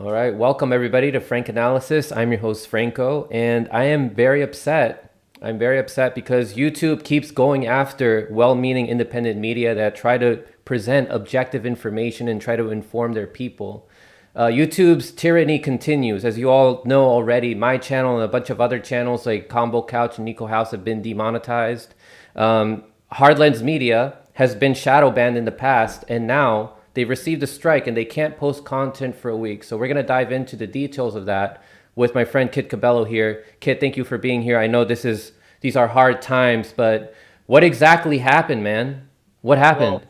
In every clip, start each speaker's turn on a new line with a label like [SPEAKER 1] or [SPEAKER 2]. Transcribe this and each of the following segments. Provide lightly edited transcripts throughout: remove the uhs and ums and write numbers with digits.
[SPEAKER 1] All right, welcome everybody to Frank Analysis. I'm your host Franco, and I am very upset. I'm very upset because YouTube keeps going after well-meaning independent media that try to present objective information and try to inform their people. YouTube's tyranny continues. As you all know already, my channel and a bunch of other channels like Combo Couch and Nico House have been demonetized. Hardlens Media has been shadow banned in the past, and now they've received a strike and they can't post content for a week. So we're gonna dive into the details of that with my friend Kit Cabello here. Kit, thank you for being here. I know these are hard times, but what exactly happened, man? What happened?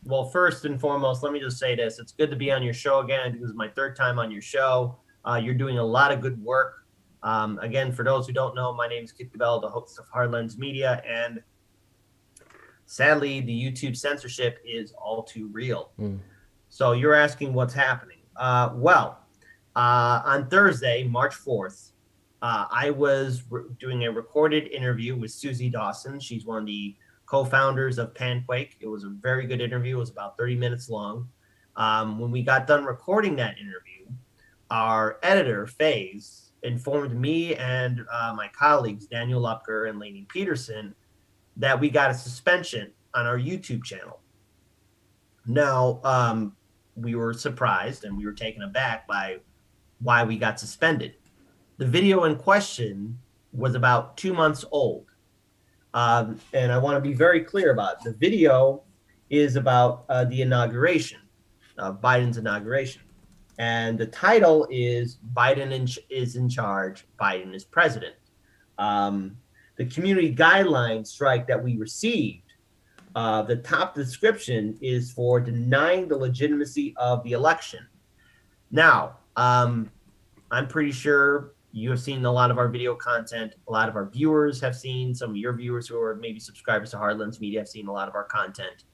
[SPEAKER 2] Well, first and foremost, let me just say this. It's good to be on your show again. This is my third time on your show. You're doing a lot of good work. Again, for those who don't know, my name is Kit Cabello, the host of Hardlens Media, and sadly, the YouTube censorship is all too real.
[SPEAKER 1] Mm.
[SPEAKER 2] So you're asking what's happening. On Thursday, March 4th, I was doing a recorded interview with Susie Dawson. She's one of the co-founders of Panquake. It was a very good interview. It was about 30 minutes long. When we got done recording that interview, our editor, FaZe, informed me and my colleagues, Daniel Lupker and Lainey Peterson, that we got a suspension on our YouTube channel. Now, we were surprised and we were taken aback by why we got suspended. The video in question was about 2 months old. And I want to be very clear about it. The video is about the inauguration, Biden's inauguration. And the title is is in charge, Biden is president. The community guideline strike that we received, the top description is for denying the legitimacy of the election. Now, I'm pretty sure you have seen a lot of our video content. A lot of our viewers have seen, some of your viewers who are maybe subscribers to Hardlens Media have seen a lot of our content.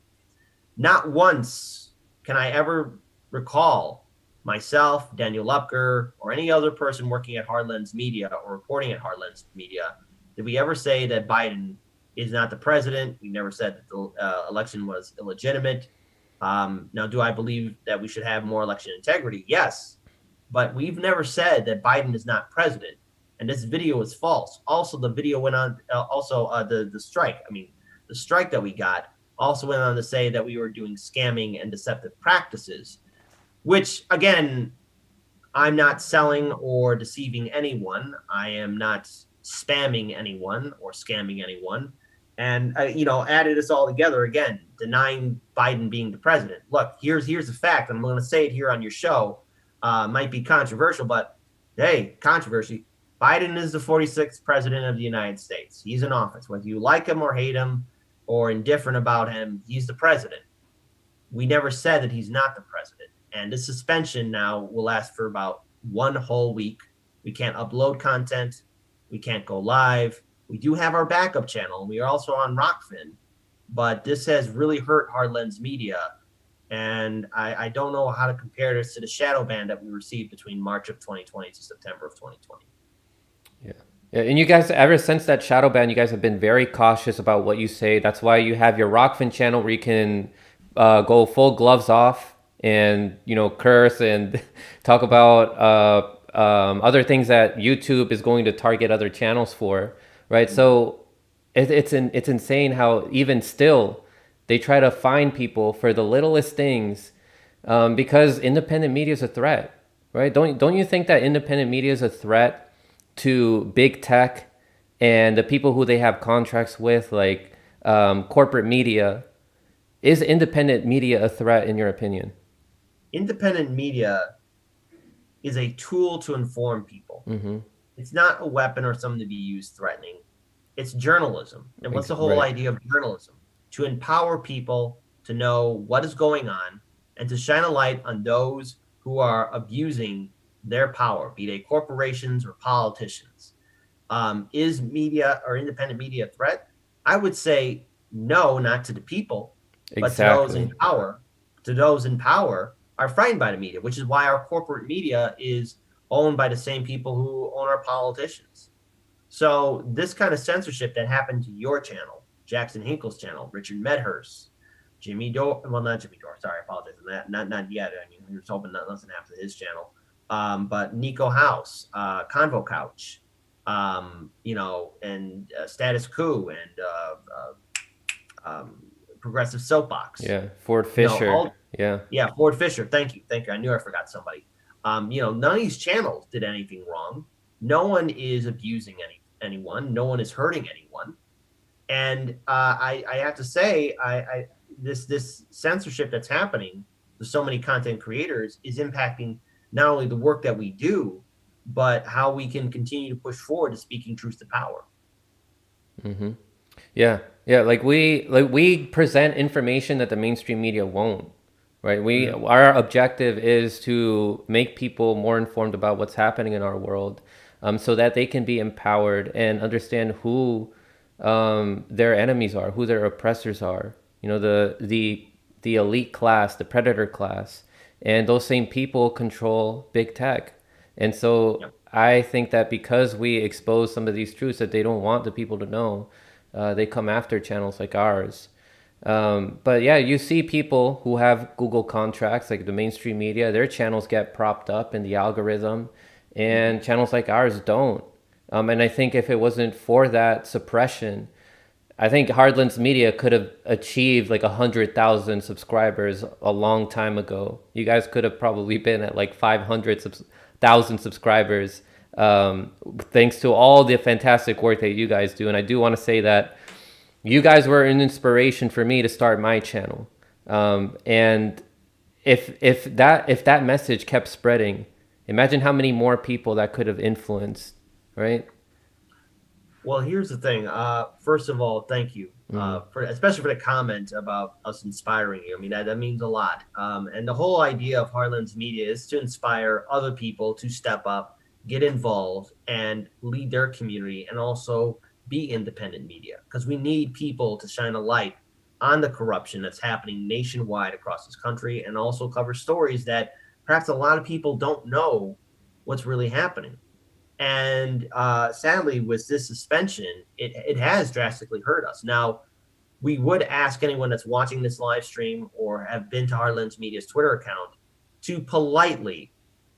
[SPEAKER 2] Not once can I ever recall myself, Daniel Lupker, or any other person working at Hardlens Media or reporting at Hardlens Media, did we ever say that Biden is not the president. We never said that the election was illegitimate. Now, do I believe that we should have more election integrity? Yes. But we've never said that Biden is not president. And this video is false. Also, the video went on, the strike. I mean, the strike that we got also went on to say that we were doing scamming and deceptive practices, which, again, I'm not selling or deceiving anyone. I am not spamming anyone or scamming anyone. And, added this all together again, denying Biden being the president. Look, here's the fact. I'm going to say it here on your show. Might be controversial, but hey, controversy. Biden is the 46th president of the United States. He's in office. Whether you like him or hate him or indifferent about him, he's the president. We never said that he's not the president. And this suspension now will last for about one whole week. We can't upload content. We can't go live. We do have our backup channel, and we are also on Rockfin. But this has really hurt Hardlens Media. And I don't know how to compare this to the shadow ban that we received between March of 2020 to September of 2020.
[SPEAKER 1] Yeah. Yeah, and you guys, ever since that shadow ban, you guys have been very cautious about what you say. That's why you have your Rockfin channel where you can go full gloves off and curse and talk about other things that YouTube is going to target other channels for, right? So it's insane how even still they try to find people for the littlest things, because independent media is a threat, right? Don't you think that independent media is a threat to big tech and the people who they have contracts with, like corporate media? Is independent media a threat in your opinion?
[SPEAKER 2] Independent media is a tool to inform people.
[SPEAKER 1] Mm-hmm.
[SPEAKER 2] It's not a weapon or something to be used threatening. It's journalism. And what's the whole
[SPEAKER 1] Right.
[SPEAKER 2] idea of journalism? To empower people to know what is going on and to shine a light on those who are abusing their power, be they corporations or politicians. Is media or independent media a threat? I would say no, not to the people, but to those in
[SPEAKER 1] Exactly.
[SPEAKER 2] power. To those in power are frightened by the media, which is why our corporate media is owned by the same people who own our politicians. So this kind of censorship that happened to your channel, Jackson Hinkle's channel, Richard Medhurst, Jimmy Dore, well, not Jimmy Dore, sorry, I apologize for that. Not yet. I mean, we were hoping nothing happened to his channel. but Nico House, Convo Couch, and Status Quo and Progressive Soapbox.
[SPEAKER 1] Yeah, Ford
[SPEAKER 2] All
[SPEAKER 1] Fisher. Yeah.
[SPEAKER 2] Yeah, Ford Fisher. Thank you. I knew I forgot somebody. None of these channels did anything wrong. No one is abusing anyone. No one is hurting anyone. And I have to say, this censorship that's happening to so many content creators is impacting not only the work that we do, but how we can continue to push forward to speaking truth to power.
[SPEAKER 1] Mm-hmm. Yeah, yeah. Like we present information that the mainstream media won't. Right.
[SPEAKER 2] Mm-hmm.
[SPEAKER 1] Our objective is to make people more informed about what's happening in our world, so that they can be empowered and understand who their enemies are, who their oppressors are. You know, the elite class, the predator class, and those same people control big tech. And so
[SPEAKER 2] Yep.
[SPEAKER 1] I think that because we expose some of these truths that they don't want the people to know, they come after channels like ours. But yeah, you see people who have Google contracts, like the mainstream media, their channels get propped up in the algorithm,
[SPEAKER 2] Mm-hmm.
[SPEAKER 1] and channels like ours don't. And I think if it wasn't for that suppression, I think Hardlands Media could have achieved like 100,000 subscribers a long time ago. You guys could have probably been at like 500,000 subscribers, thanks to all the fantastic work that you guys do. And I do want to say that you guys were an inspiration for me to start my channel. And if that message kept spreading, imagine how many more people that could have influenced, right?
[SPEAKER 2] Well, here's the thing. First of all, thank you
[SPEAKER 1] Mm,
[SPEAKER 2] for especially for the comment about us inspiring you. I mean, that means a lot. And the whole idea of Heartlands Media is to inspire other people to step up, get involved, and lead their community, and also be independent media because we need people to shine a light on the corruption that's happening nationwide across this country, and also cover stories that perhaps a lot of people don't know what's really happening. And sadly, with this suspension, it has drastically hurt us. Now, we would ask anyone that's watching this live stream or have been to Heartlands Media's Twitter account to politely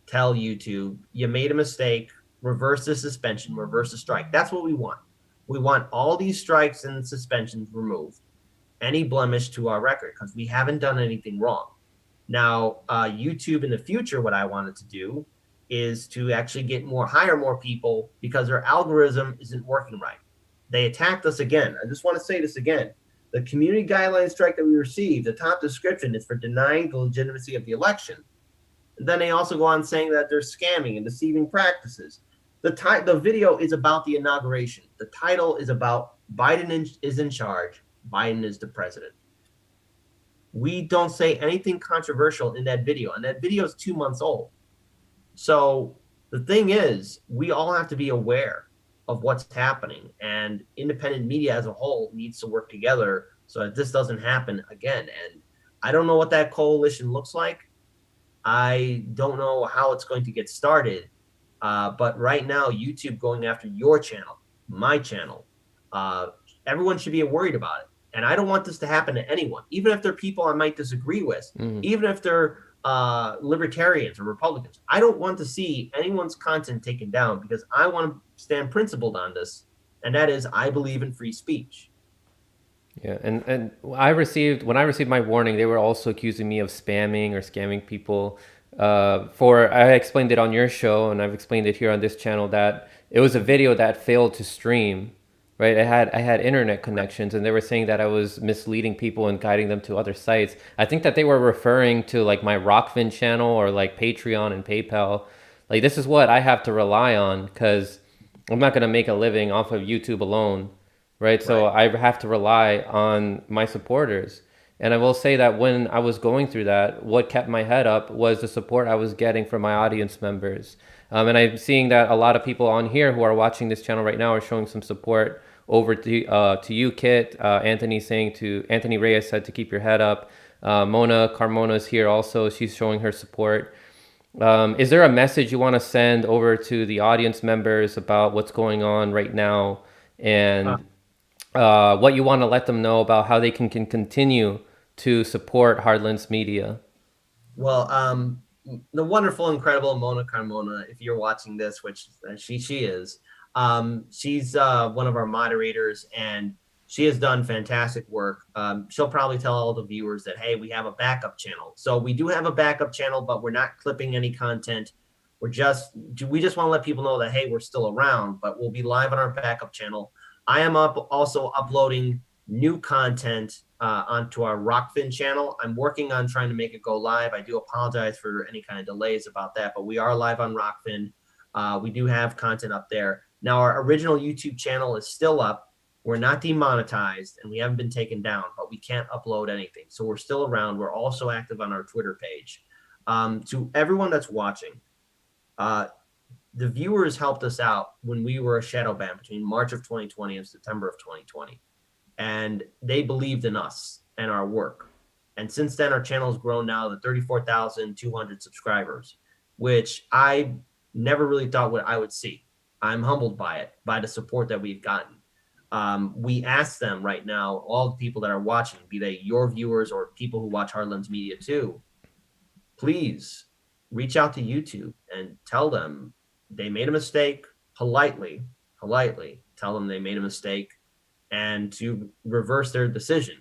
[SPEAKER 2] tell YouTube you made a mistake, reverse the suspension, reverse the strike. That's what we want. We want all these strikes and suspensions removed, any blemish to our record, because we haven't done anything wrong. Now, YouTube in the future, what I wanted to do is to actually hire more people because their algorithm isn't working right. They attacked us again. I just want to say this again. The community guideline strike that we received, the top description is for denying the legitimacy of the election. And then they also go on saying that they're scamming and deceiving practices. The video is about the inauguration. The title is about is in charge. Biden is the president. We don't say anything controversial in that video, and that video is 2 months old. So the thing is, we all have to be aware of what's happening, and independent media as a whole needs to work together so that this doesn't happen again. And I don't know what that coalition looks like. I don't know how it's going to get started. But right now, YouTube going after your channel, my channel, uh, everyone should be worried about it. And I don't want this to happen to anyone, even if they're people I might disagree with,
[SPEAKER 1] mm.
[SPEAKER 2] even if they're libertarians or Republicans. I don't want to see anyone's content taken down because I want to stand principled on this. And that is, I believe in free speech.
[SPEAKER 1] Yeah, and when I received my warning, they were also accusing me of spamming or scamming people. For I explained it on your show, and I've explained it here on this channel that it was a video that failed to stream. Right, I had internet connections, and they were saying that I was misleading people and guiding them to other sites. I think that they were referring to like my Rockfin channel or like Patreon and PayPal. Like this is what I have to rely on because I'm not gonna make a living off of YouTube alone, right? So
[SPEAKER 2] Right.
[SPEAKER 1] I have to rely on my supporters. And I will say that when I was going through that, what kept my head up was the support I was getting from my audience members. And I'm seeing that a lot of people on here who are watching this channel right now are showing some support over to you, Kit. Anthony Reyes said to keep your head up. Mona Carmona is here also. She's showing her support. Is there a message you want to send over to the audience members about what's going on right now
[SPEAKER 2] Uh,
[SPEAKER 1] and what you want to let them know about how they can continue to support Hardlands Media?
[SPEAKER 2] well, the wonderful, incredible Mona Carmona. If you're watching this, which she is, she's one of our moderators, and she has done fantastic work. She'll probably tell all the viewers that, hey, we have a backup channel. So we do have a backup channel, but we're not clipping any content. We just want to let people know that, hey, we're still around, but we'll be live on our backup channel. I am also uploading new content onto our Rockfin channel. I'm working on trying to make it go live. I do apologize for any kind of delays about that, but we are live on Rockfin. We do have content up there. Now, our original YouTube channel is still up. We're not demonetized and we haven't been taken down, but we can't upload anything. So we're still around. We're also active on our Twitter page. To everyone that's watching, the viewers helped us out when we were a shadow ban between March of 2020 and September of 2020. And they believed in us and our work. And since then, our channel has grown now to 34,200 subscribers, which I never really thought what I would see. I'm humbled by it, by the support that we've gotten. We ask them right now, all the people that are watching, be they your viewers or people who watch Hardlands Media too, please reach out to YouTube and tell them they made a mistake politely tell them they made a mistake and to reverse their decision.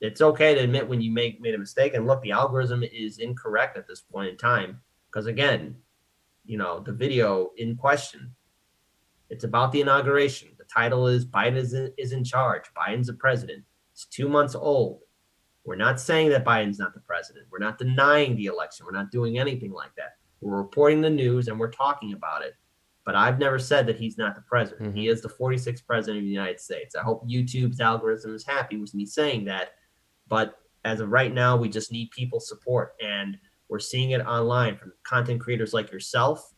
[SPEAKER 2] It's okay to admit when you made a mistake. And look, the algorithm is incorrect at this point in time because, again, the video in question, it's about the inauguration. The title is Biden is in charge. Biden's the president. It's 2 months old. We're not saying that Biden's not the president. We're not denying the election. We're not doing anything like that. We're reporting the news and we're talking about it. But I've never said that he's not the president. He is the 46th president of the United States. I hope YouTube's algorithm is happy with me saying that. But as of right now, we just need people's support. And we're seeing it online from content creators like yourself,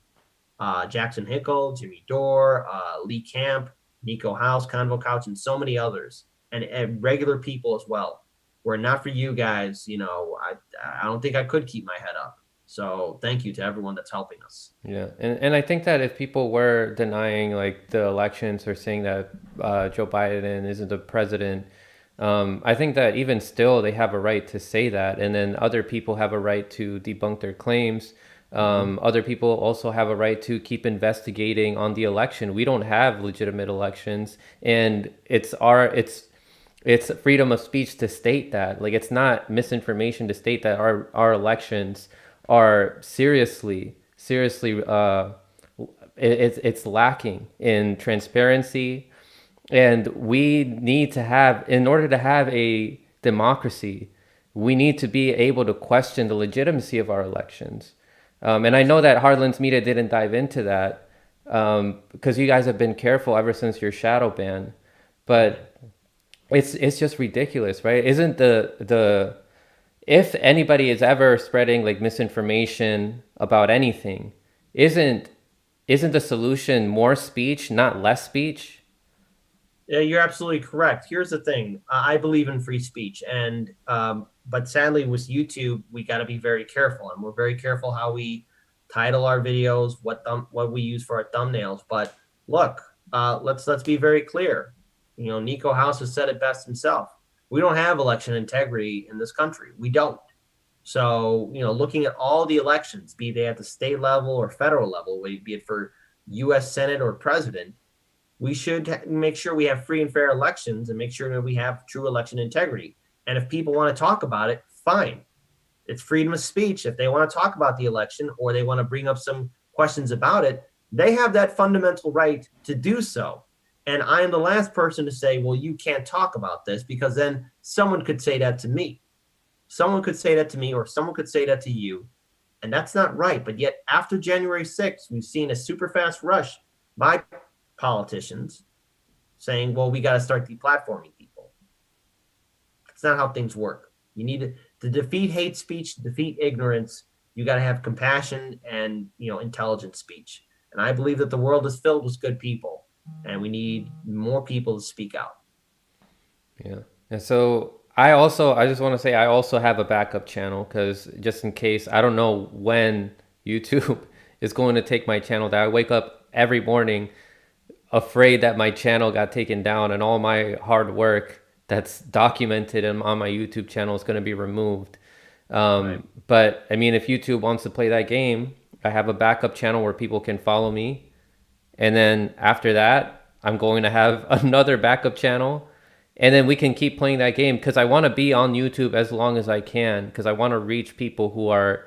[SPEAKER 2] Jackson Hickle, Jimmy Dore, Lee Camp, Nico House, Convo Couch, and so many others. And regular people as well. Were it not for you guys, I don't think I could keep my head up. So thank you to everyone that's helping us.
[SPEAKER 1] Yeah, and I think that if people were denying like the elections or saying that Joe Biden isn't the president, I think that even still they have a right to say that, and then other people have a right to debunk their claims. Other people also have a right to keep investigating on the election. We don't have legitimate elections, and it's freedom of speech to state that. Like, it's not misinformation to state that our elections are seriously it's lacking in transparency, and we need to have, in order to have a democracy, we need to be able to question the legitimacy of our elections. And I know that Hardlands Media didn't dive into that because you guys have been careful ever since your shadow ban, but it's just ridiculous, right? Isn't the if anybody is ever spreading like misinformation about anything, isn't the solution more speech, not less speech?
[SPEAKER 2] Yeah, you're absolutely correct. Here's the thing: I believe in free speech, and but sadly, with YouTube, we got to be very careful, and we're very careful how we title our videos, what we use for our thumbnails. But look, let's be very clear. Nico House has said it best himself. We don't have election integrity in this country. We don't. So, looking at all the elections, be they at the state level or federal level, be it for U.S. Senate or president, we should make sure we have free and fair elections and make sure that we have true election integrity. And if people want to talk about it, fine. It's freedom of speech. If they want to talk about the election or they want to bring up some questions about it, they have that fundamental right to do so. And I am the last person to say, well, you can't talk about this, because then someone could say that to me. Someone could say that to me, or someone could say that to you. And that's not right. But yet after January 6th, we've seen a super fast rush by politicians saying, well, we got to start deplatforming people. That's not how things work. You need to defeat hate speech, defeat ignorance. You got to have compassion and, intelligent speech. And I believe that the world is filled with good people, and we need more people to speak out.
[SPEAKER 1] Yeah. And so I just want to say I also have a backup channel, because just in case, I don't know when YouTube is going to take my channel down. I wake up every morning afraid that my channel got taken down and all my hard work that's documented on my YouTube channel is going to be removed.
[SPEAKER 2] Right.
[SPEAKER 1] But I mean, if YouTube wants to play that game, I have a backup channel where people can follow me. And then after that, I'm going to have another backup channel. And then we can keep playing that game because I want to be on YouTube as long as I can because I want to reach people who are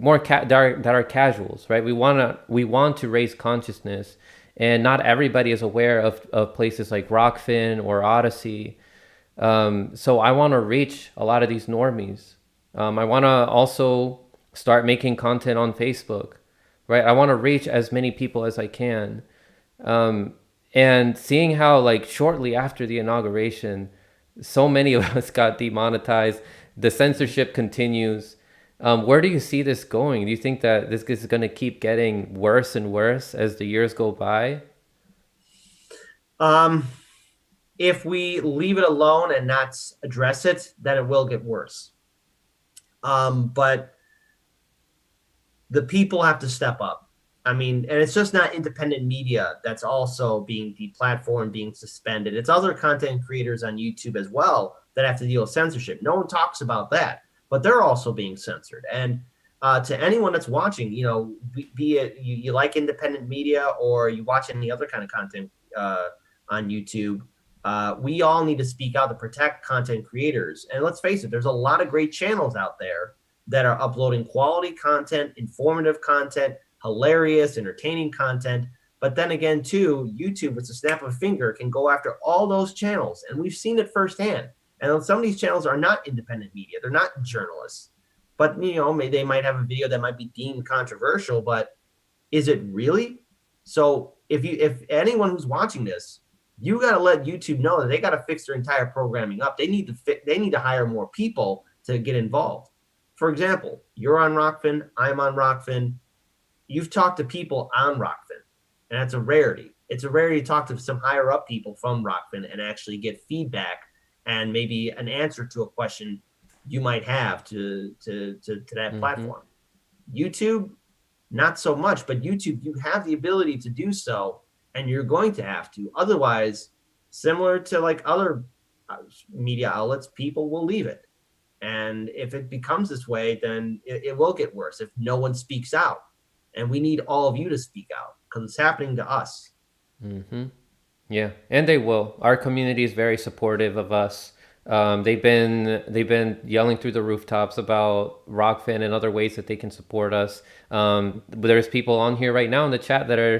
[SPEAKER 1] that are casuals, right? We want to raise consciousness, and not everybody is aware of places like Rockfin or Odyssey. So I want to reach a lot of these normies. I want to also start making content on Facebook, right? I want to reach as many people as I can. Um, and seeing how, like, shortly after the inauguration, so many of us got demonetized, the censorship continues. Where do you see this going? Do you think that this is going to keep getting worse and worse as the years go by?
[SPEAKER 2] Um, if we leave it alone and not address it, then it will get worse. But the people have to step up. I mean, and it's just not independent media that's also being deplatformed, being suspended. It's other content creators on YouTube as well that have to deal with censorship. No one talks about that, but they're also being censored. And to anyone that's watching, be it you like independent media or you watch any other kind of content on YouTube, we all need to speak out to protect content creators. And let's face it, there's a lot of great channels out there that are uploading quality content, informative content, hilarious, entertaining content. But then again, too, YouTube, with the snap of a finger, can go after all those channels. And we've seen it firsthand. And some of these channels are not independent media, they're not journalists. But, they might have a video that might be deemed controversial, but is it really? So if anyone who's watching this, you got to let YouTube know that they got to fix their entire programming up. They need to hire more people to get involved. For example, you're on Rockfin, I'm on Rockfin. You've talked to people on Rockfin, and that's a rarity. It's a rarity to talk to some higher up people from Rockfin and actually get feedback and maybe an answer to a question you might have to that
[SPEAKER 1] Mm-hmm.
[SPEAKER 2] platform. YouTube, not so much, but YouTube, you have the ability to do so, and you're going to have to. Otherwise, similar to like other media outlets, people will leave it. And if it becomes this way, then it will get worse if no one speaks out. And we need all of you to speak out because it's happening to us.
[SPEAKER 1] Mm-hmm. Yeah, and they will. Our community is very supportive of us. They've been yelling through the rooftops about Rockfin and other ways that they can support us. But there's people on here right now in the chat that are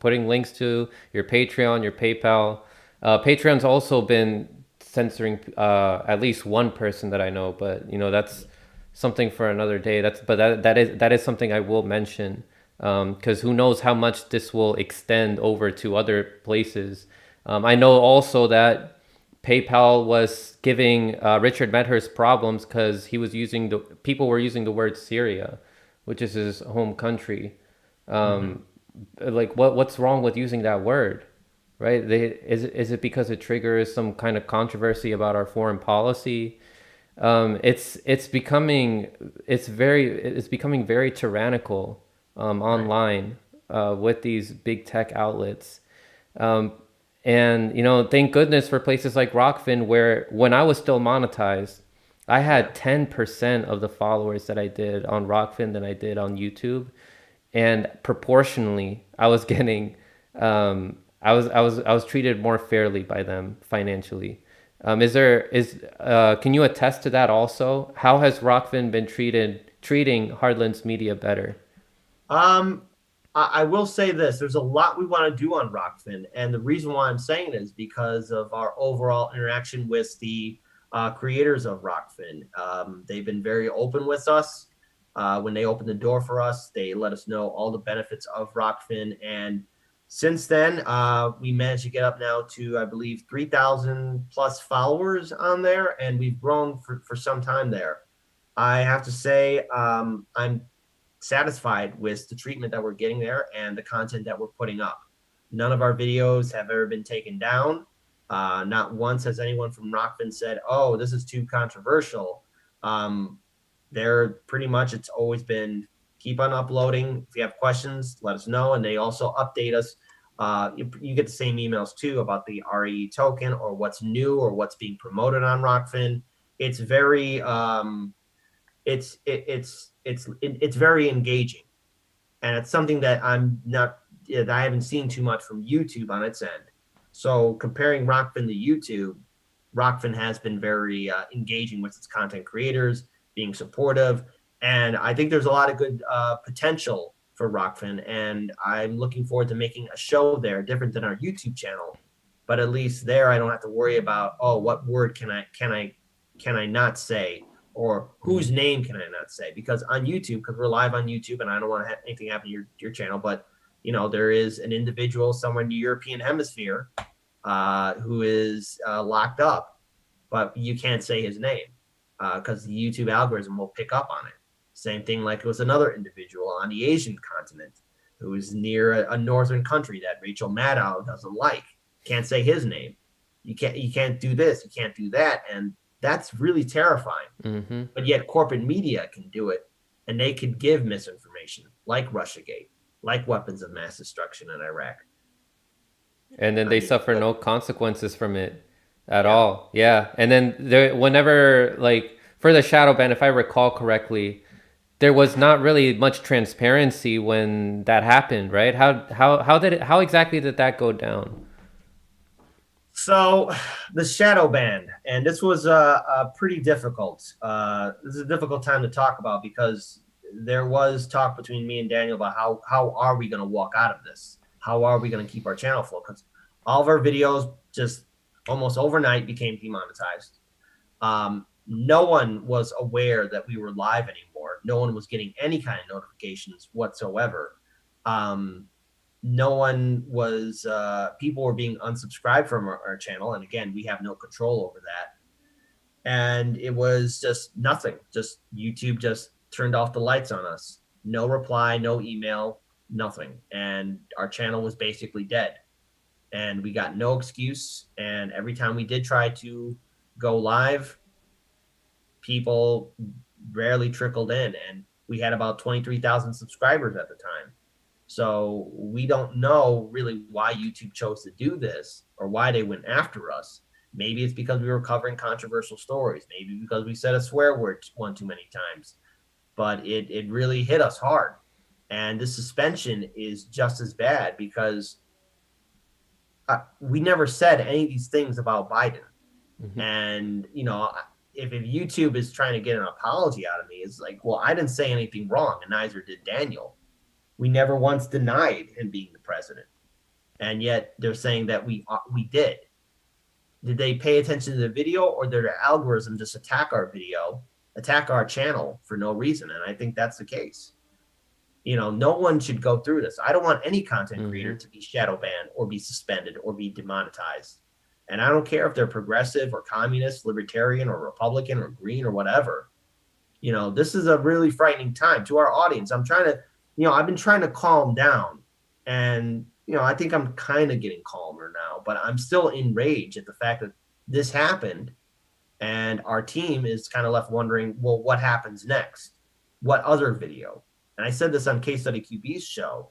[SPEAKER 1] putting links to your Patreon, your PayPal. Patreon's also been censoring at least one person that I know, but that's something for another day. That is something I will mention because who knows how much this will extend over to other places. I know also that PayPal was giving Richard Medhurst problems because people were using the word Syria, which is his home country.
[SPEAKER 2] Mm-hmm.
[SPEAKER 1] Like what's wrong with using that word, right? Is it because it triggers some kind of controversy about our foreign policy? It's becoming very tyrannical
[SPEAKER 2] Right.
[SPEAKER 1] online with these big tech outlets. Um, and thank goodness for places like Rockfin, where when I was still monetized, I
[SPEAKER 2] Yeah.
[SPEAKER 1] had 10% of the followers that I did on Rockfin than I did on YouTube, and proportionally, I was treated more fairly by them financially. Can you attest to that also? How has Rockfin been treating Hardlands Media better?
[SPEAKER 2] Um, I will say this: there's a lot we want to do on Rockfin, and the reason why I'm saying it is because of our overall interaction with the creators of Rockfin. They've been very open with us. When they opened the door for us, they let us know all the benefits of Rockfin, and since then, we managed to get up now to, I believe, 3,000 plus followers on there, and we've grown for some time there. I have to say, I'm satisfied with the treatment that we're getting there and the content that we're putting up. None of our videos have ever been taken down. Not once has anyone from Rockfin said, "Oh, this is too controversial." Um, they're pretty much, it's always been keep on uploading. If you have questions, let us know, and they also update us. You get the same emails too about the RE token or what's new or what's being promoted on Rockfin. It's very it's very engaging, and it's something that I'm not that I haven't seen too much from YouTube on its end. So comparing Rockfin to YouTube, Rockfin has been very engaging with its content creators, being supportive, and I think there's a lot of good potential for Rockfin, and I'm looking forward to making a show there different than our YouTube channel. But at least there, I don't have to worry about, oh, what word can I not say, or whose
[SPEAKER 1] Mhm.
[SPEAKER 2] name can I not say? Because on YouTube, because we're live on YouTube, and I don't want to have anything happen to your channel, but there is an individual somewhere in the European hemisphere who is locked up, but you can't say his name because the YouTube algorithm will pick up on it. Same thing like it was another individual on the Asian continent who is near a northern country that Rachel Maddow doesn't like. Can't say his name. You can't do this, you can't do that, and that's really terrifying.
[SPEAKER 1] Mhm.
[SPEAKER 2] But yet corporate media can do it, and they could give misinformation like Russiagate, like weapons of mass destruction in Iraq.
[SPEAKER 1] And then
[SPEAKER 2] I
[SPEAKER 1] they
[SPEAKER 2] mean,
[SPEAKER 1] suffer no consequences from it at
[SPEAKER 2] yeah.
[SPEAKER 1] all. Yeah. And then there, whenever, like, for the shadow ban, if I recall correctly, there was not really much transparency when that happened, right? How exactly did that go down?
[SPEAKER 2] So the shadow ban, and this was pretty difficult. This is a difficult time to talk about because there was talk between me and Daniel about how are we going to walk out of this? How are we going to keep our channel full? Because all of our videos just almost overnight became demonetized. No one was aware that we were live anymore. No one was getting any kind of notifications whatsoever. Um, no one was people were being unsubscribed from our channel, and again, we have no control over that. And it was just nothing, just YouTube just turned off the lights on us. No reply, no email, nothing, and our channel was basically dead, and we got no excuse. And every time we did try to go live, people rarely trickled in, and we had about 23,000 subscribers at the time. So we don't know really why YouTube chose to do this or why they went after us. Maybe it's because we were covering controversial stories. Maybe because we said a swear word one too many times. But it really hit us hard. And the suspension is just as bad because we never said any of these things about Biden.
[SPEAKER 1] Mhm.
[SPEAKER 2] And, if YouTube is trying to get an apology out of me, it's like, well, I didn't say anything wrong, and neither did Daniel. We never once denied him being the president, and yet they're saying that we did. Did they pay attention to the video, or did their algorithm just attack our video, attack our channel for no reason? And I think that's the case. No one should go through this. I don't want any content creator
[SPEAKER 1] Mhm.
[SPEAKER 2] to be shadow banned or be suspended or be demonetized. And I don't care if they're progressive or communist, libertarian or Republican or green or whatever. This is a really frightening time to our audience. I've been trying to calm down, and I think I'm kind of getting calmer now, but I'm still enraged at the fact that this happened, and our team is kind of left wondering, well, what happens next? What other video? And I said this on Case Study QB's show.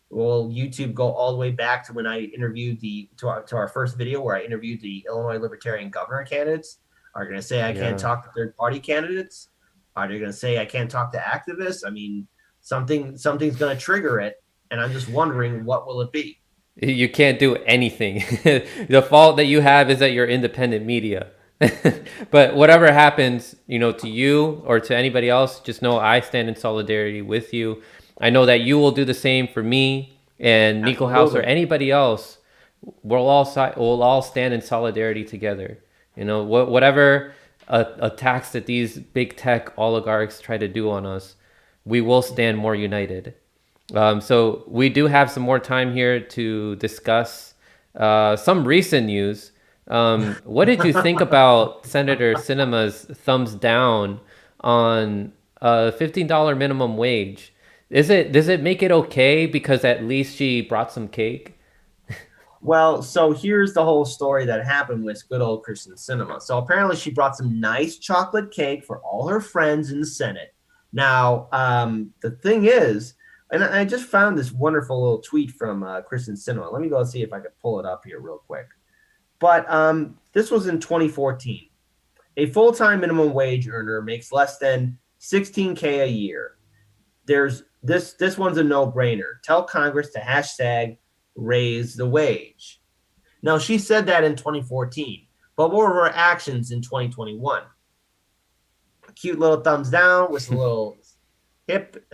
[SPEAKER 2] Will YouTube go all the way back to when I interviewed to our first video where I interviewed the Illinois Libertarian governor candidates? Are going to say I can't
[SPEAKER 1] Yeah.
[SPEAKER 2] talk to third party candidates? Are they going to say I can't talk to activists? I mean, something's going to trigger it, and I'm just wondering what will it be.
[SPEAKER 1] You can't do anything. The fault that you have is that you're independent media. But whatever happens, to you or to anybody else, just know I stand in solidarity with you. I know that you will do the same for me and Nico House or
[SPEAKER 2] Absolutely.
[SPEAKER 1] anybody else. We'll all stand in solidarity together. Whatever attacks that these big tech oligarchs try to do on us, we will stand more united. So we do have some more time here to discuss some recent news. What did you think about Senator Sinema's thumbs down on a $15 minimum wage? Does it make it okay because at least she brought some cake?
[SPEAKER 2] Well, so here's the whole story that happened with good old Kristen Cinema. So apparently she brought some nice chocolate cake for all her friends in the Senate. Now, the thing is, and I just found this wonderful little tweet from Kristen Cinema. Let me go see if I can pull it up here real quick. But this was in 2014. A full-time minimum wage earner makes less than $16K a year. There's this one's a no-brainer. Tell Congress to hashtag raise the wage. Now, she said that in 2014, but what were her actions in 2021? A cute little thumbs down with a little hip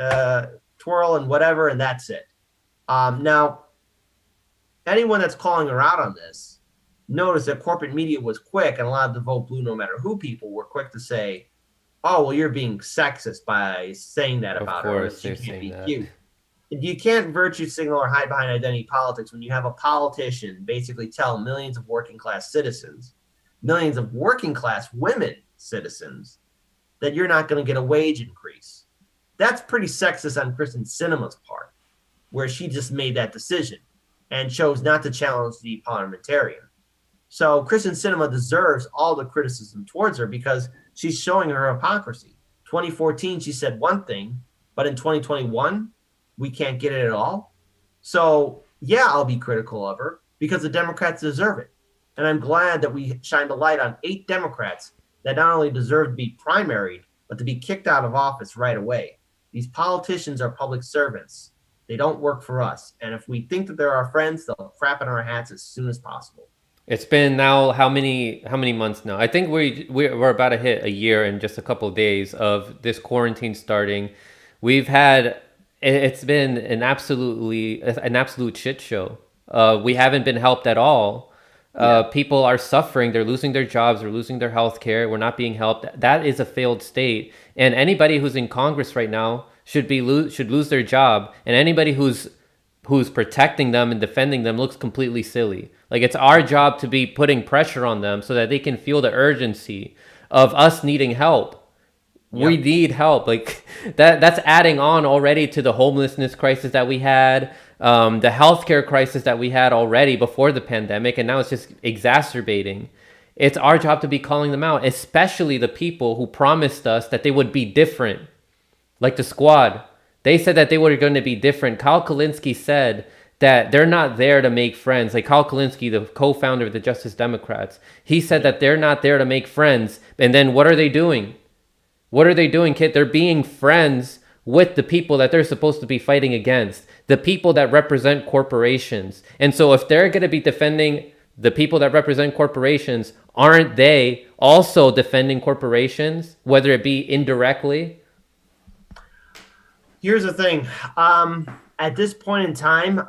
[SPEAKER 2] twirl and whatever, and that's it. Now, anyone that's calling her out on this, notice that corporate media was quick, and a lot of the Vote Blue No Matter Who people were quick to say, oh, well, you're being sexist by saying that about her.
[SPEAKER 1] Of course,
[SPEAKER 2] She
[SPEAKER 1] they're
[SPEAKER 2] can't
[SPEAKER 1] saying
[SPEAKER 2] be
[SPEAKER 1] that.
[SPEAKER 2] cute. You can't virtue signal or hide behind identity politics when you have a politician basically tell millions of working class citizens, millions of working class women citizens, that you're not going to get a wage increase. That's pretty sexist on Kristen Sinema's part, where she just made that decision and chose not to challenge the parliamentarian. So Kristen Sinema deserves all the criticism towards her because she's showing her hypocrisy. 2014, she said one thing, but in 2021, we can't get it at all. So yeah, I'll be critical of her because the Democrats deserve it. And I'm glad that we shined a light on 8 Democrats that not only deserve to be primaried, but to be kicked out of office right away. These politicians are public servants. They don't work for us. And if we think that they're our friends, they'll crap in our hats as soon as possible.
[SPEAKER 1] It's been now how many months now? I think we're about to hit a year in just a couple of days of this quarantine starting. We've had it's been an absolute shit show. We haven't been helped at all. People are suffering. They're losing their jobs. They're losing their health care. We're not being helped. That is a failed state. And anybody who's in Congress right now should lose their job. And anybody who's protecting them and defending them looks completely silly. Like, it's our job to be putting pressure on them so that they can feel the urgency of us needing help. We need help. Like, that's adding on already to the homelessness crisis that we had, the healthcare crisis that we had already before the pandemic, and now it's just exacerbating. It's our job to be calling them out, especially the people who promised us that they would be different, like the Squad. They said that they were going to be different. Kyle Kulinski said that they're not there to make friends. Like, Kyle Kulinski, the co-founder of the Justice Democrats, he said that they're not there to make friends. And then what are they doing? What are they doing, Kit? They're being friends with the people that they're supposed to be fighting against, the people that represent corporations. And so if they're going to be defending the people that represent corporations, aren't they also defending corporations, whether it be indirectly?
[SPEAKER 2] Here's the thing. At this point in time,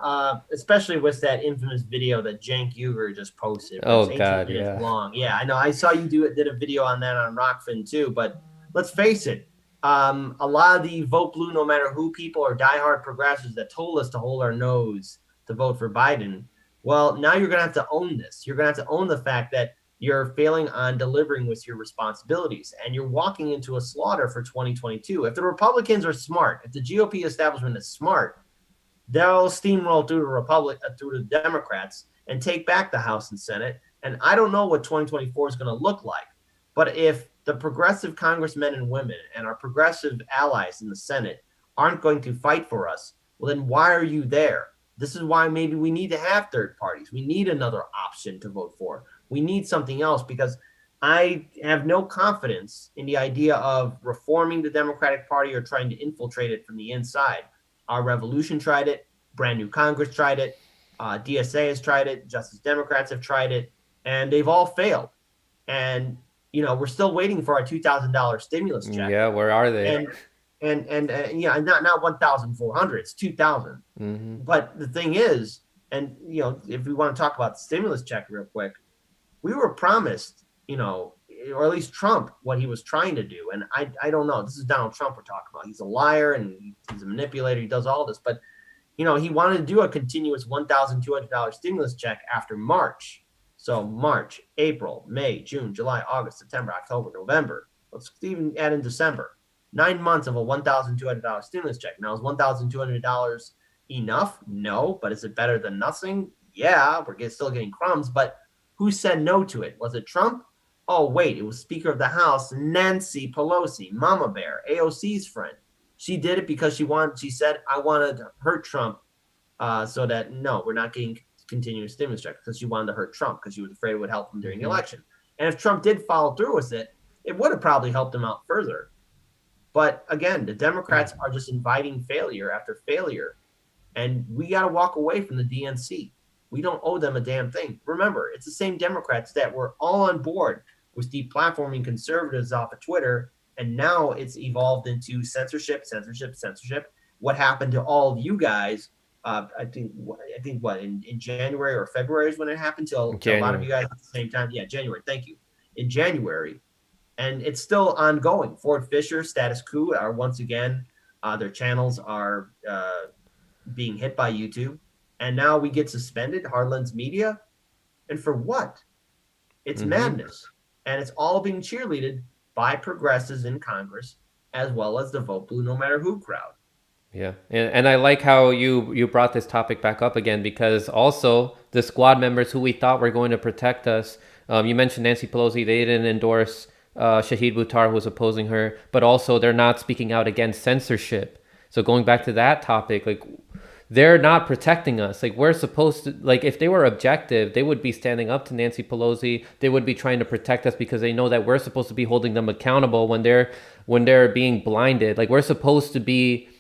[SPEAKER 2] especially with that infamous video that Cenk Uygur just posted.
[SPEAKER 1] Oh,
[SPEAKER 2] it's 18
[SPEAKER 1] God,
[SPEAKER 2] minutes
[SPEAKER 1] yeah.
[SPEAKER 2] long. Yeah, I know. I saw you did a video on that on Rockfin too. But let's face it, a lot of the Vote Blue No Matter Who people are diehard progressives that told us to hold our nose to vote for Biden. Well, now you're going to have to own this. You're going to have to own the fact that you're failing on delivering with your responsibilities, and you're walking into a slaughter for 2022. If the Republicans are smart, if the GOP establishment is smart, they'll steamroll through the Democrats and take back the House and Senate. And I don't know what 2024 is going to look like, but if the progressive congressmen and women and our progressive allies in the Senate aren't going to fight for us, well, then why are you there? This is why maybe we need to have third parties. We need another option to vote for. We need something else, because I have no confidence in the idea of reforming the Democratic Party or trying to infiltrate it from the inside. Our revolution tried it. Brand new Congress tried it. DSA has tried it. Justice Democrats have tried it, and they've all failed. And we're still waiting for our $2,000 stimulus check.
[SPEAKER 1] Yeah, where are they?
[SPEAKER 2] And yeah, not 1,400. It's 2,000.
[SPEAKER 1] Mm-hmm.
[SPEAKER 2] But the thing is, and if we want to talk about the stimulus check real quick, we were promised, or at least Trump, what he was trying to do. And I don't know. This is Donald Trump we're talking about. He's a liar and he's a manipulator. He does all this. But, he wanted to do a continuous $1,200 stimulus check after March. So March, April, May, June, July, August, September, October, November. Let's even add in December. 9 months of a $1,200 stimulus check. Now, is $1,200 enough? No. But is it better than nothing? Yeah, we're still getting crumbs. But who said no to it? Was it Trump? Oh, wait, it was Speaker of the House, Nancy Pelosi, Mama Bear, AOC's friend. She did it because she said, I wanted to hurt Trump so that, no, we're not getting continuous stimulus checks, because she wanted to hurt Trump because she was afraid it would help him during the election. And if Trump did follow through with it, it would have probably helped him out further. But again, the Democrats are just inviting failure after failure. And we got to walk away from the DNC. We don't owe them a damn thing. Remember, it's the same Democrats that were all on board with deplatforming conservatives off of Twitter. And now it's evolved into censorship, censorship, censorship. What happened to all of you guys? I think what in January or February is when it happened to a lot of
[SPEAKER 1] January.
[SPEAKER 2] you guys at the same time. Yeah, January. Thank you. In January, and it's still ongoing. Ford Fisher, Status Quo are once again their channels are being hit by YouTube, and now we get suspended. Hardlands Media, and for what? It's
[SPEAKER 1] Mm-hmm.
[SPEAKER 2] madness, and it's all being cheerleaded by progressives in Congress as well as the Vote Blue No Matter Who crowd.
[SPEAKER 1] Yeah, and I like how you brought this topic back up again because also the squad members who we thought were going to protect us. You mentioned Nancy Pelosi; they didn't endorse Shahid Buttar, who was opposing her, but also they're not speaking out against censorship. So going back to that topic, like they're not protecting us. Like we're supposed to, like if they were objective, they would be standing up to Nancy Pelosi. They would be trying to protect us because they know that we're supposed to be holding them accountable when they're being blinded. Like we're supposed to be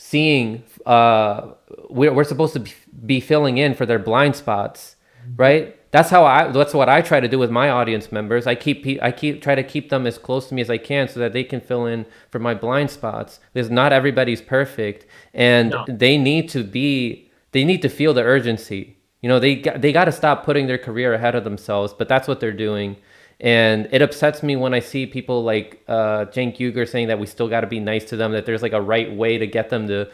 [SPEAKER 1] seeing we're supposed to be filling in for their blind spots, right? That's what I try to do with my audience members. I try to keep them as close to me as I can so that they can fill in for my blind spots because not everybody's perfect, and
[SPEAKER 2] No,
[SPEAKER 1] they need to feel the urgency. They got to stop putting their career ahead of themselves, but that's what they're doing. And it upsets me when I see people like Cenk Uygur saying that we still got to be nice to them, that there's like a right way to get them to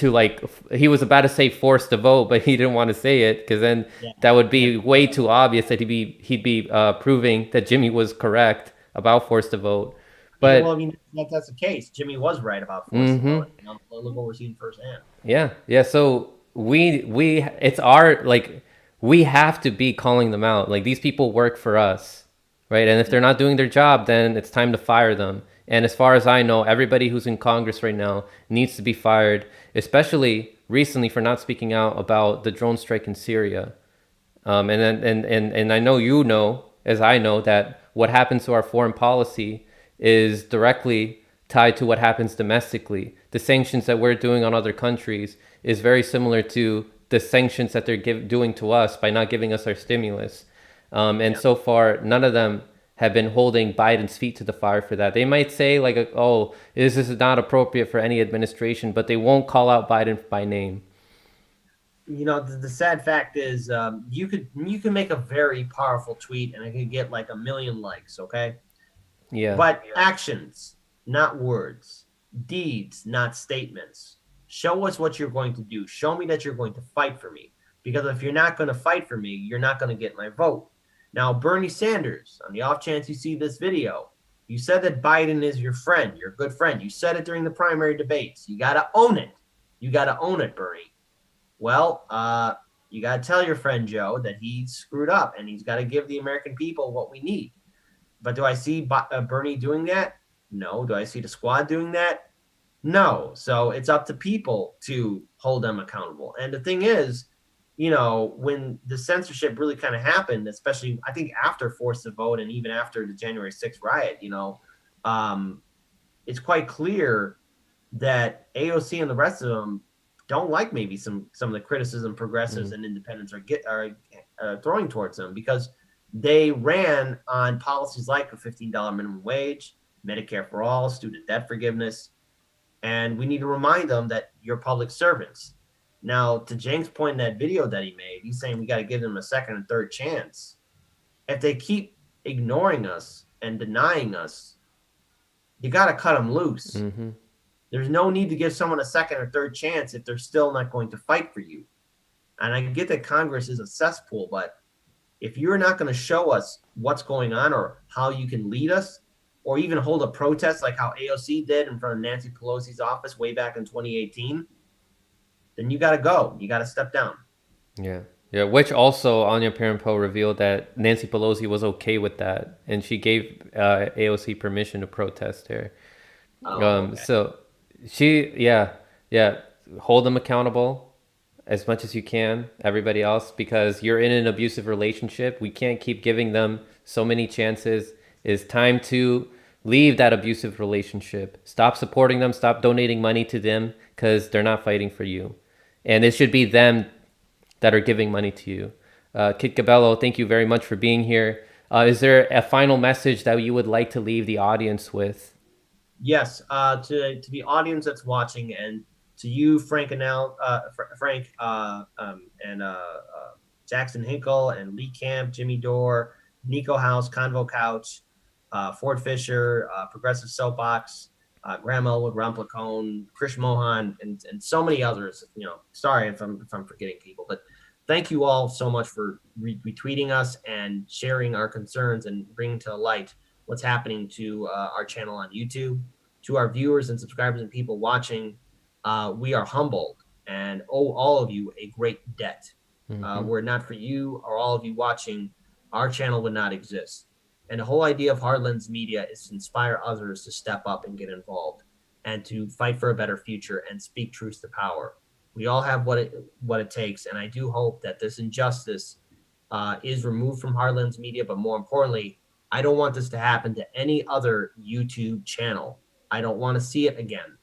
[SPEAKER 1] like, he was about to say force to vote, but he didn't want to say it because then
[SPEAKER 2] yeah,
[SPEAKER 1] that would be way too obvious that he'd be proving that Jimmy was correct about force to vote.
[SPEAKER 2] yeah. Well, I
[SPEAKER 1] But
[SPEAKER 2] mean, that's the case. Jimmy was right about forced to
[SPEAKER 1] mm-hmm.
[SPEAKER 2] vote. Look what we're seeing firsthand.
[SPEAKER 1] Yeah, yeah. So we it's our like we have to be calling them out. Like these people work for us, right? And if
[SPEAKER 2] Yeah,
[SPEAKER 1] they're not doing their job, then it's time to fire them. And as far as I know, everybody who's in Congress right now needs to be fired, especially recently for not speaking out about the drone strike in Syria. And I know as I know, that what happens to our foreign policy is directly tied to what happens domestically. The sanctions that we're doing on other countries is very similar to the sanctions that they're doing to us by not giving us our stimulus. And
[SPEAKER 2] yeah.
[SPEAKER 1] so far, none of them have been holding Biden's feet to the fire for that. They might say like, "Oh, this is not appropriate for any administration," but they won't call out Biden by name.
[SPEAKER 2] The sad fact is, you can make a very powerful tweet and it can get like a million likes. Okay,
[SPEAKER 1] Yeah.
[SPEAKER 2] but actions, not words, deeds, not statements. Show us what you're going to do. Show me that you're going to fight for me. Because if you're not going to fight for me, you're not going to get my vote. Now, Bernie Sanders, on the off chance you see this video, you said that Biden is your friend, your good friend. You said it during the primary debates. You got to own it. You got to own it, Bernie. Well, you got to tell your friend Joe that he screwed up and he's got to give the American people what we need. But do I see Bernie doing that? No. Do I see the squad doing that? No. So it's up to people to hold them accountable. And the thing is, when the censorship really kind of happened, especially I think after Force to Vote and even after the January 6th riot, um, it's quite clear that AOC and the rest of them don't like maybe some of the criticism progressives
[SPEAKER 1] Mm-hmm.
[SPEAKER 2] and independents are throwing towards them because they ran on policies like a $15 minimum wage, Medicare for all, student debt forgiveness, and we need to remind them that you're public servants. Now, to James' point in that video that he made, he's saying we got to give them a second and third chance. If they keep ignoring us and denying us, you got to cut them loose.
[SPEAKER 1] Mm-hmm.
[SPEAKER 2] There's no need to give someone a second or third chance if they're still not going to fight for you. And I get that Congress is a cesspool, but if you're not going to show us what's going on or how you can lead us, or even hold a protest like how AOC did in front of Nancy Pelosi's office way back in 2018, then you got to go. You got to step down.
[SPEAKER 1] Yeah. Yeah, which also Anya Parampil revealed that Nancy Pelosi was okay with that, and she gave AOC permission to protest her.
[SPEAKER 2] Oh, okay.
[SPEAKER 1] So yeah, hold them accountable as much as you can, everybody else, because you're in an abusive relationship. We can't keep giving them so many chances. It's time to leave that abusive relationship. Stop supporting them. Stop donating money to them because they're not fighting for you. And it should be them that are giving money to you. Kid Cabello, thank you very much for being here. Is there a final message that you would like to leave the audience with?
[SPEAKER 2] Yes, to the audience that's watching, and to you, Frank and Jackson Hinkle and Lee Camp, Jimmy Dore, Nico House, Convo Couch, Ford Fisher, Progressive Soapbox, Graham Elwood, Rumplacone, Krish Mohan, and so many others. Sorry if I'm forgetting people, but thank you all so much for retweeting us and sharing our concerns and bringing to light what's happening to our channel on YouTube. To our viewers and subscribers and people watching, we are humbled and owe all of you a great debt. Were it not for you or all of you watching, our channel would not exist. And the whole idea of Hardlands Media is to inspire others to step up and get involved and to fight for a better future and speak truth to power. We all have what it takes, and I do hope that this injustice is removed from Hardlands Media. But more importantly, I don't want this to happen to any other YouTube channel. I don't want to see it again.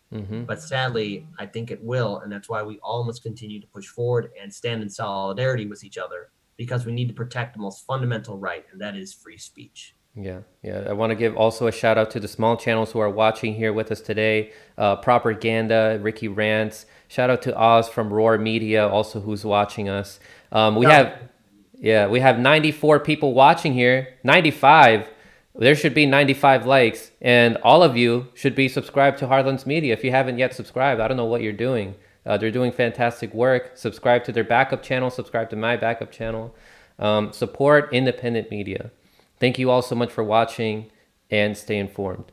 [SPEAKER 2] But sadly, I think it will, and that's why we all must continue to push forward and stand in solidarity with each other, because we need to protect the most fundamental right, and that is free speech.
[SPEAKER 1] Yeah. I want to give also a shout out to the small channels who are watching here with us today. Propaganda, Ricky Rants. Shout out to Oz from Roar Media, also who's watching us. We have 94 people watching here. 95. There should be 95 likes, and all of you should be subscribed to Hardlands Media. If you haven't yet subscribed, I don't know what you're doing. They're doing fantastic work. Subscribe to their backup channel. Subscribe to my backup channel. Support independent media. Thank you all so much for watching, and stay informed.